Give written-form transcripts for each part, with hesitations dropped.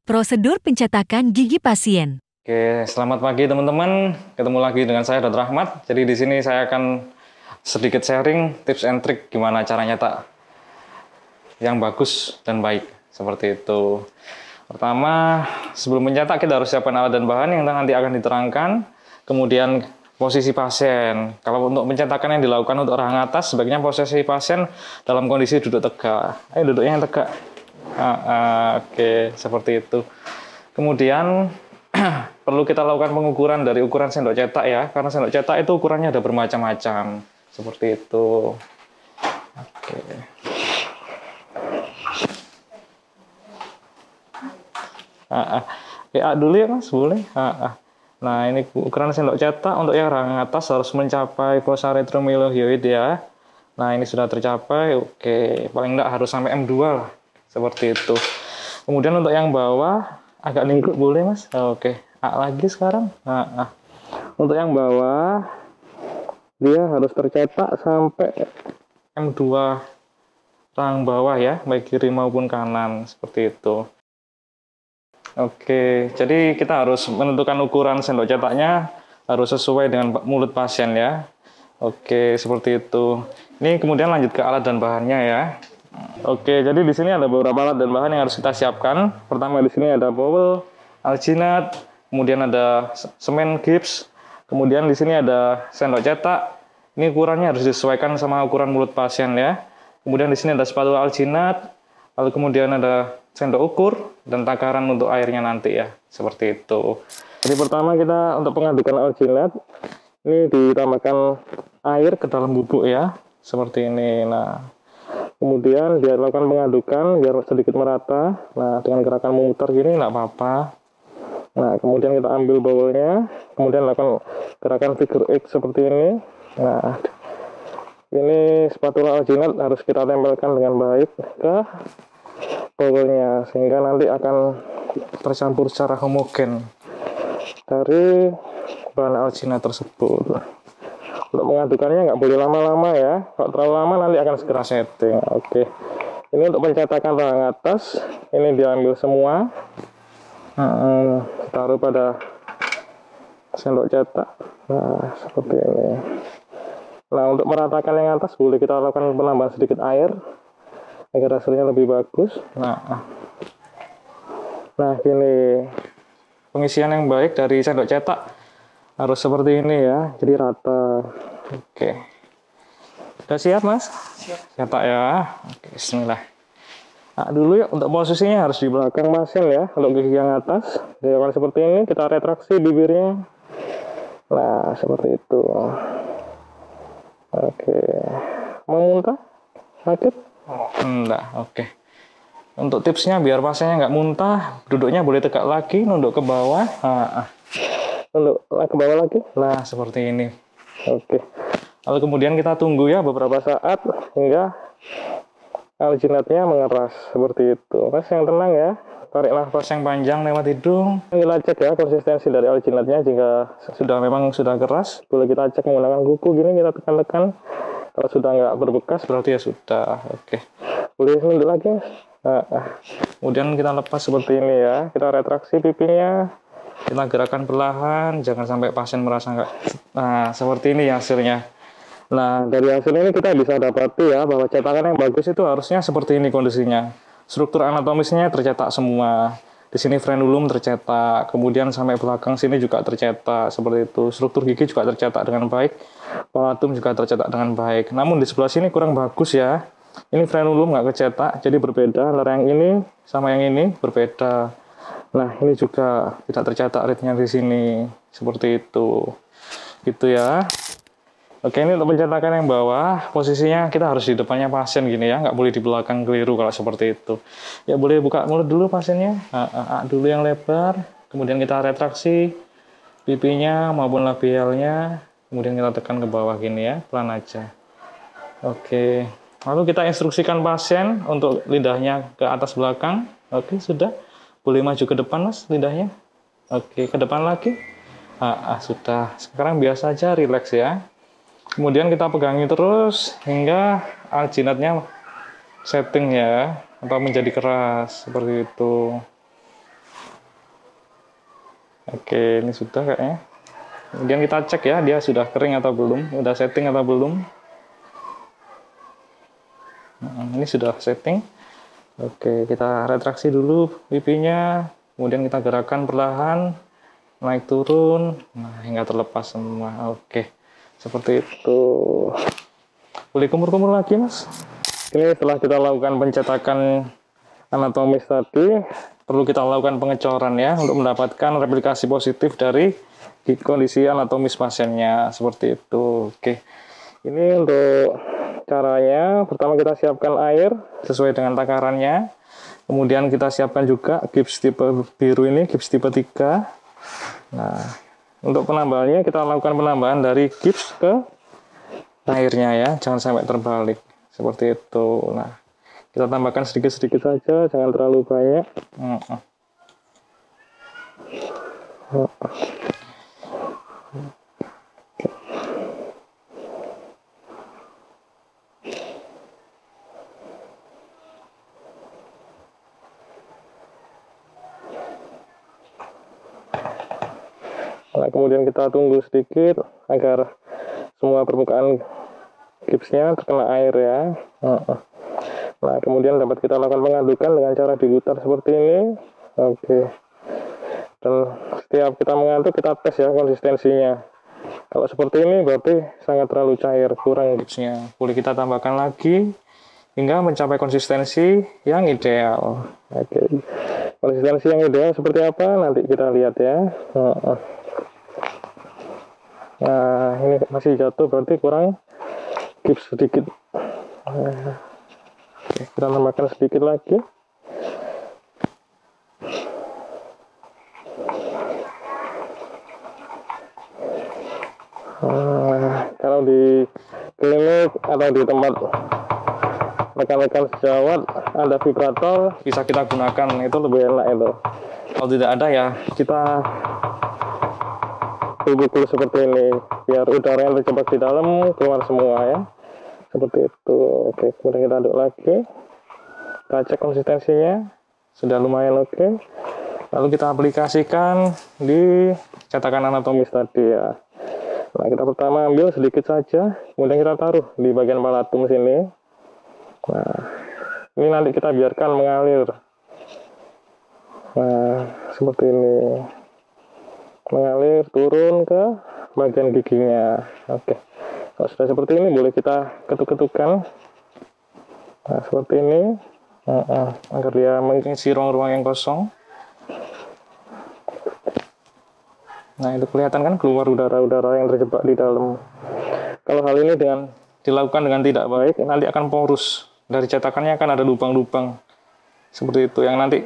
Prosedur pencetakan gigi pasien. Oke, selamat pagi teman-teman. Ketemu lagi dengan saya Dr. Ahmad. Jadi di sini saya akan sedikit sharing tips and trick gimana cara nyetak yang bagus dan baik. Seperti itu. Pertama, sebelum mencetak kita harus siapkan alat dan bahan yang nanti akan diterangkan. Kemudian posisi pasien. Kalau untuk pencetakan yang dilakukan untuk rahang atas, sebaiknya posisi pasien dalam kondisi duduk tegak. Ayo duduknya yang tegak. Oke, seperti itu. Kemudian perlu kita lakukan pengukuran dari ukuran sendok cetak ya, karena sendok cetak itu ukurannya ada bermacam-macam. Seperti itu. Oke. Ya dulu ya Mas, boleh. Nah, ini ukuran sendok cetak untuk yang rahang atas harus mencapai fossa retromylohyoid ya. Nah, ini sudah tercapai. Oke, paling enggak harus sampai M2 lah. Seperti itu. Kemudian untuk yang bawah agak lingkup boleh Mas. Oke, lagi sekarang. Untuk yang bawah dia harus tercetak sampai M2 rahang bawah ya, baik kiri maupun kanan seperti itu. Oke, jadi kita harus menentukan ukuran sendok cetaknya harus sesuai dengan mulut pasien ya. Oke, seperti itu. Ini kemudian lanjut ke alat dan bahannya ya. Oke, jadi di sini ada beberapa alat dan bahan yang harus kita siapkan. Pertama di sini ada bowel, alginat, kemudian ada semen gips, kemudian di sini ada sendok cetak. Ini ukurannya harus disesuaikan sama ukuran mulut pasien ya. Kemudian di sini ada spatula alginat, lalu kemudian ada sendok ukur dan takaran untuk airnya nanti ya, seperti itu. Jadi pertama kita untuk pengadukan alginat ini ditambahkan air ke dalam bubuk ya, seperti ini. Nah, kemudian dia lakukan pengadukan biar sedikit merata. Nah, dengan gerakan memutar gini nggak apa-apa. Nah, kemudian kita ambil bowlnya, kemudian lakukan gerakan figure X seperti ini. Nah, ini spatula alginat harus kita tempelkan dengan baik ke bowlnya sehingga nanti akan tercampur secara homogen dari bahan alginat tersebut. Untuk mengadukannya nggak boleh lama-lama ya, kalau terlalu lama nanti akan segera setting. Oke, ini untuk pencetakan rahang atas, ini diambil semua, taruh pada sendok cetak. Nah, seperti ini. Nah, untuk meratakan yang atas boleh kita lakukan penambahan sedikit air agar hasilnya lebih bagus. Nah, gini, pengisian yang baik dari sendok cetak harus seperti ini ya, jadi rata. Oke, udah siap Mas? Siap. Cetak ya. Oke, bismillah. Nah, dulu ya untuk posisinya harus di belakang pasien ya. Untuk gigi yang atas dilakukan seperti ini, kita retraksi bibirnya. Nah, seperti itu. Oke, mau muntah? Sakit? Enggak, oke. Untuk tipsnya biar pasiennya nggak muntah, duduknya boleh tegak lagi, nunduk ke bawah. Nunduk ke bawah lagi. Nah, seperti ini. Oke. Lalu kemudian kita tunggu ya beberapa saat hingga alginatnya mengeras seperti itu. Mas yang tenang ya. Tarik nafas yang panjang lewat hidung. Kita cek ya konsistensi dari alginatnya. Jika memang sudah keras, boleh kita cek menggunakan kuku gini, kita tekan-tekan. Kalau sudah nggak berbekas berarti ya sudah. Oke. Boleh nunduk lagi Mas. Kemudian kita lepas seperti ini ya. Kita retraksi pipinya. Kita gerakan perlahan, jangan sampai pasien merasa nggak. Nah, seperti ini hasilnya. Nah, dari hasil ini kita bisa dapati ya bahwa cetakan yang bagus itu harusnya seperti ini kondisinya. Struktur anatomisnya tercetak semua. Di sini frenulum tercetak, kemudian sampai belakang sini juga tercetak seperti itu. Struktur gigi juga tercetak dengan baik, palatum juga tercetak dengan baik. Namun di sebelah sini kurang bagus ya. Ini frenulum nggak kecetak, jadi berbeda. Antara yang ini sama yang ini berbeda. Nah, ini juga tidak tercetak readnya di sini seperti itu. Gitu ya. Oke, ini untuk pencetakan yang bawah, posisinya kita harus di depannya pasien gini ya, nggak boleh di belakang keliru kalau seperti itu. Ya boleh buka mulut dulu pasiennya, dulu yang lebar, kemudian kita retraksi pipinya maupun labialnya, kemudian kita tekan ke bawah gini ya, pelan aja. Oke, lalu kita instruksikan pasien untuk lidahnya ke atas belakang. Oke, sudah. Boleh maju ke depan Mas lidahnya. Oke, ke depan lagi. Sudah. Sekarang biasa aja, relax ya. Kemudian kita pegangi terus hingga alginatnya setting ya, atau menjadi keras seperti itu. Oke, ini sudah kayaknya. Kemudian kita cek ya, dia sudah kering atau belum, udah setting atau belum. Nah, ini sudah setting. Oke, kita retraksi dulu pipinya, kemudian kita gerakan perlahan, naik turun, nah hingga terlepas semua. Oke, seperti itu. Boleh kumur-kumur lagi, Mas. Ini setelah kita lakukan pencetakan anatomis tadi, perlu kita lakukan pengecoran ya, untuk mendapatkan replikasi positif dari kondisi anatomis pasiennya, seperti itu. Oke, ini untuk caranya. Pertama kita siapkan air sesuai dengan takarannya, kemudian kita siapkan juga gips tipe biru ini, gips tipe 3. Nah, untuk penambahannya kita lakukan penambahan dari gips ke airnya ya, jangan sampai terbalik, seperti itu. Nah, kita tambahkan sedikit-sedikit saja, jangan terlalu banyak. Nah, kemudian kita tunggu sedikit agar semua permukaan gipsnya terkena air ya. Nah, kemudian dapat kita lakukan pengadukan dengan cara diputar seperti ini. Oke. Dan setiap kita mengaduk, kita tes ya konsistensinya. Kalau seperti ini berarti sangat terlalu cair, kurang gipsnya. Boleh kita tambahkan lagi hingga mencapai konsistensi yang ideal. Oke. Konsistensi yang ideal seperti apa? Nanti kita lihat ya. Nah, ini masih jatuh, berarti kurang gips sedikit. Oke, kita tambahkan sedikit lagi. Kalau di klinik atau di tempat rekan-rekan sejawat ada vibrator, bisa kita gunakan, itu lebih enak itu. Kalau tidak ada ya kita pukul seperti ini, biar udara yang terjebak di dalam keluar semua ya, seperti itu. Oke, kemudian kita aduk lagi, kita cek konsistensinya sudah lumayan oke. Lalu kita aplikasikan di cetakan anatomis tadi ya. Nah, kita pertama ambil sedikit saja, kemudian kita taruh di bagian palatum sini. Nah, ini nanti kita biarkan mengalir. Nah, seperti ini, mengalir turun ke bagian giginya. Oke, kalau sudah seperti ini boleh kita ketuk-ketukan. Nah, seperti ini, agar dia mengisi ruang-ruang yang kosong. Nah, itu kelihatan kan keluar udara-udara yang terjebak di dalam. Kalau hal ini dilakukan dengan tidak baik, nanti akan porus. Dari cetakannya akan ada lubang-lubang seperti itu, yang nanti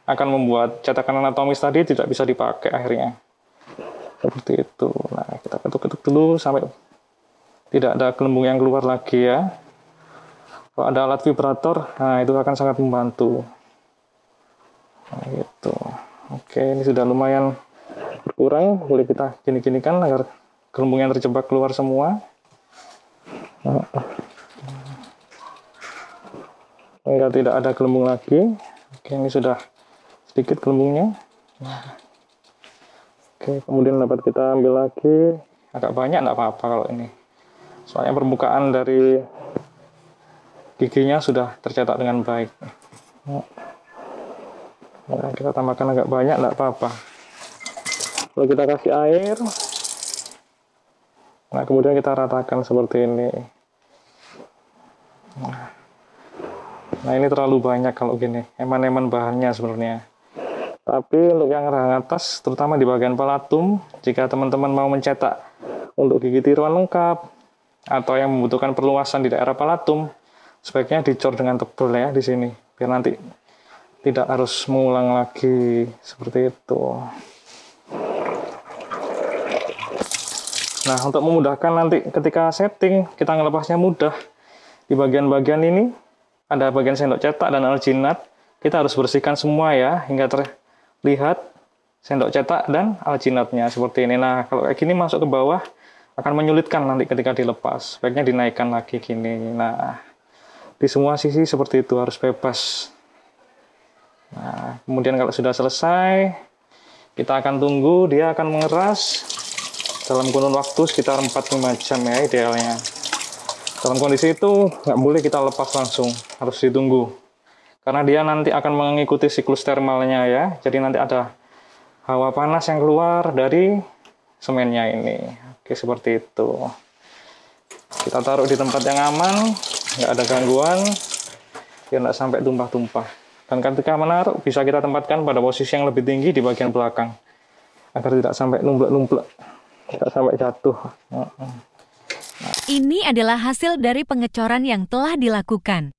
akan membuat cetakan anatomis tadi tidak bisa dipakai akhirnya. Seperti itu. Nah, kita ketuk-ketuk dulu sampai tidak ada gelembung yang keluar lagi ya. Kalau ada alat vibrator, nah itu akan sangat membantu. Nah, gitu. Oke, ini sudah lumayan berkurang. Boleh kita gini-ginikan agar gelembung yang terjebak keluar semua. Enggak, tidak ada gelembung lagi. Oke, ini sudah sedikit gelembungnya. Oke, kemudian dapat kita ambil lagi. Agak banyak, enggak apa-apa kalau ini. Soalnya permukaan dari giginya sudah tercetak dengan baik. Nah, kita tambahkan agak banyak, enggak apa-apa. Lalu kita kasih air. Nah, kemudian kita ratakan seperti ini. Nah, ini terlalu banyak kalau gini, eman-eman bahannya sebenarnya. Tapi untuk yang rahang atas, terutama di bagian palatum, jika teman-teman mau mencetak untuk gigi tiruan lengkap, atau yang membutuhkan perluasan di daerah palatum, sebaiknya dicor dengan tebal ya di sini, biar nanti tidak harus mengulang lagi seperti itu. Nah, untuk memudahkan nanti ketika setting, kita ngelepasnya mudah. Di bagian-bagian ini, ada bagian sendok cetak dan alginat. Kita harus bersihkan semua ya, hingga terlihat sendok cetak dan alginatnya seperti ini. Nah, kalau kayak gini masuk ke bawah, akan menyulitkan nanti ketika dilepas. Baiknya dinaikkan lagi gini. Nah, di semua sisi seperti itu, harus bebas. Nah, kemudian kalau sudah selesai, Kita akan tunggu, dia akan mengeras dalam kurun waktu sekitar 4-5 jam ya idealnya. Dalam kondisi itu nggak boleh kita lepas langsung, harus ditunggu. Karena dia nanti akan mengikuti siklus termalnya ya. Jadi nanti ada hawa panas yang keluar dari semennya ini. Oke, seperti itu. Kita taruh di tempat yang aman, nggak ada gangguan, biar nggak sampai tumpah-tumpah. Dan ketika menaruh, bisa kita tempatkan pada posisi yang lebih tinggi di bagian belakang, agar tidak sampai numplek-numplek, tidak sampai jatuh. Ini adalah hasil dari pengecoran yang telah dilakukan.